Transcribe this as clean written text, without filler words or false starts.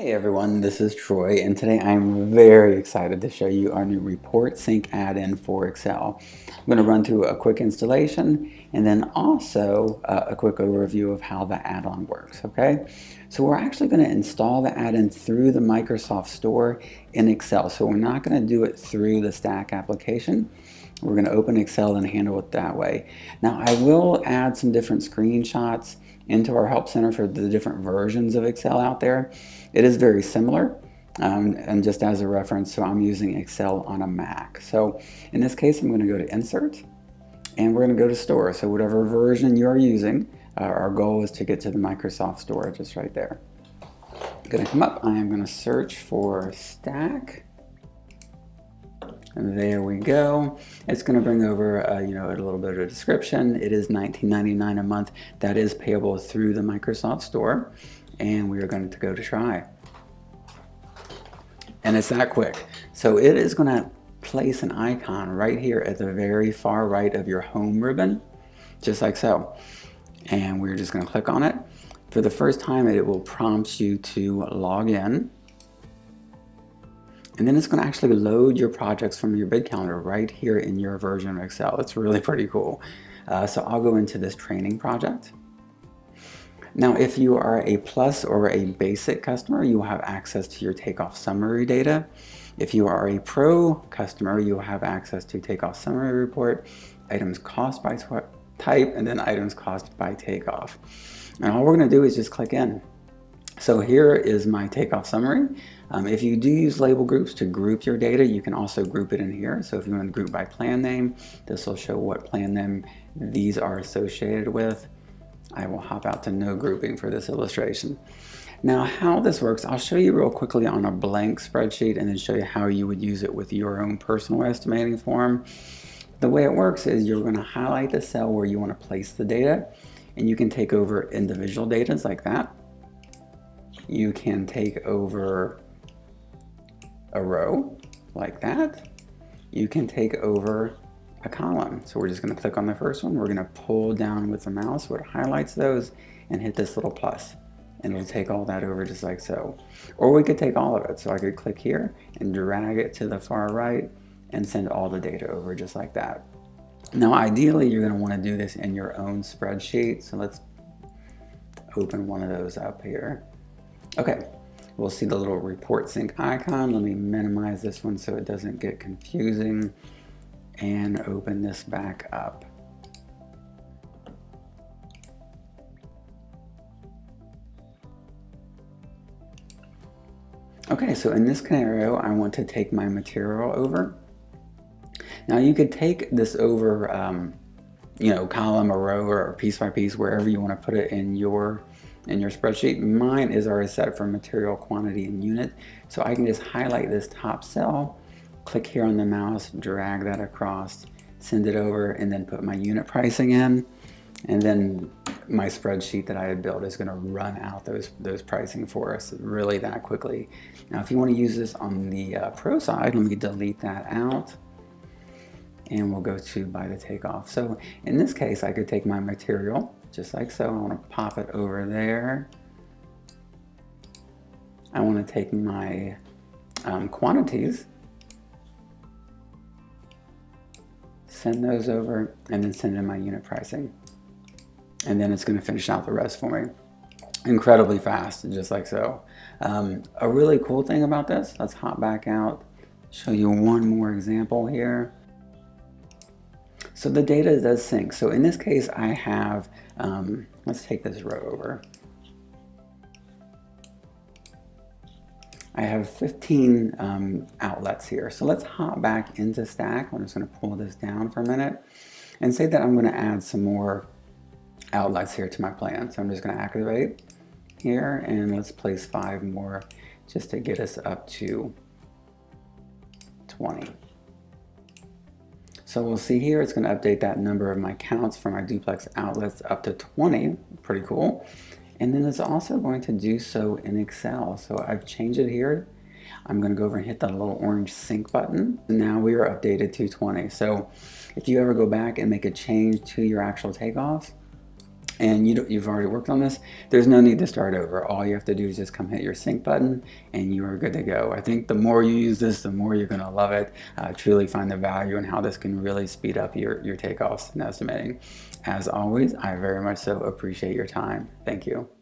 Hey everyone, this is Troy, and today I'm very excited to show you our new Report Sync add-in for Excel. I'm going to run through a quick installation and then also a quick overview of how the add-on works, okay? So we're actually going to install the add-in through the Microsoft Store in Excel. So we're not going to do it through the Stack application. We're going to open Excel and handle it that way. Now I will add some different screenshots into our Help Center for the different versions of Excel out there. It is very similar, and just as a reference, so I'm using Excel on a Mac. So in this case, I'm going to go to Insert, and we're going to go to Store. So whatever version you're using, our goal is to get to the Microsoft Store just right there. I'm going to come up, I am going to search for Stack. And there we go. It's going to bring over, a little bit of a description. It is $19.99 a month. That is payable through the Microsoft Store. And we are going to go to try. And it's that quick. So it is going to place an icon right here at the very far right of your home ribbon, just like so. And we're just going to click on it. For the first time, it will prompt you to log in. And then it's going to actually load your projects from your bid calendar right here in your version of Excel. It's really pretty cool. So I'll go into this training project. Now, if you are a Plus or a Basic customer, you will have access to your takeoff summary data. If you are a Pro customer, you will have access to takeoff summary report, items cost by type, and then items cost by takeoff. And all we're going to do is just click in. So here is my takeoff summary. If you do use label groups to group your data, you can also group it in here. So if you want to group by plan name, this will show what plan name these are associated with. I will hop out to no grouping for this illustration. Now how this works, I'll show you real quickly on a blank spreadsheet and then show you how you would use it with your own personal estimating form. The way it works is you're going to highlight the cell where you want to place the data, and you can take over individual data like that. You can take over a row like that. You can take over a column. So we're just going to click on the first one. We're going to pull down with the mouse where it highlights those and hit this little plus. And it'll take all that over just like so. Or we could take all of it. So I could click here and drag it to the far right and send all the data over just like that. Now ideally you're going to want to do this in your own spreadsheet. So let's open one of those up here. Okay, we'll see the little report sync icon. Let me minimize this one so it doesn't get confusing and open this back up. Okay, so in this scenario, I want to take my material over. Now you could take this over, column or row or piece by piece, wherever you want to put it in your spreadsheet. Mine is already set for material quantity and unit. So I can just highlight this top cell, click here on the mouse, drag that across, send it over, and then put my unit pricing in. And then my spreadsheet that I had built is going to run out those pricing for us really that quickly. Now, if you want to use this on the Pro side, let me delete that out. And we'll go to by the takeoff. So in this case, I could take my material just like so. I want to pop it over there. I want to take my quantities, send those over, and then send in my unit pricing. And then it's going to finish out the rest for me. Incredibly fast, just like so. A really cool thing about this, let's hop back out, show you one more example here. So the data does sync. So in this case, I have, let's take this row over. I have 15 outlets here. So let's hop back into Stack. I'm just going to pull this down for a minute and say that I'm going to add some more outlets here to my plan. So I'm just going to activate here and let's place 5 more just to get us up to 20. So we'll see here, it's going to update that number of my counts for my duplex outlets up to 20. Pretty cool. And then it's also going to do so in Excel. So I've changed it here. I'm going to go over and hit that little orange sync button. And now we are updated to 20. So if you ever go back and make a change to your actual takeoff, and you've already worked on this, there's no need to start over. All you have to do is just come hit your sync button and you are good to go. I think the more you use this, the more you're going to love it. Truly find the value in how this can really speed up your takeoffs and estimating. As always, I very much so appreciate your time. Thank you.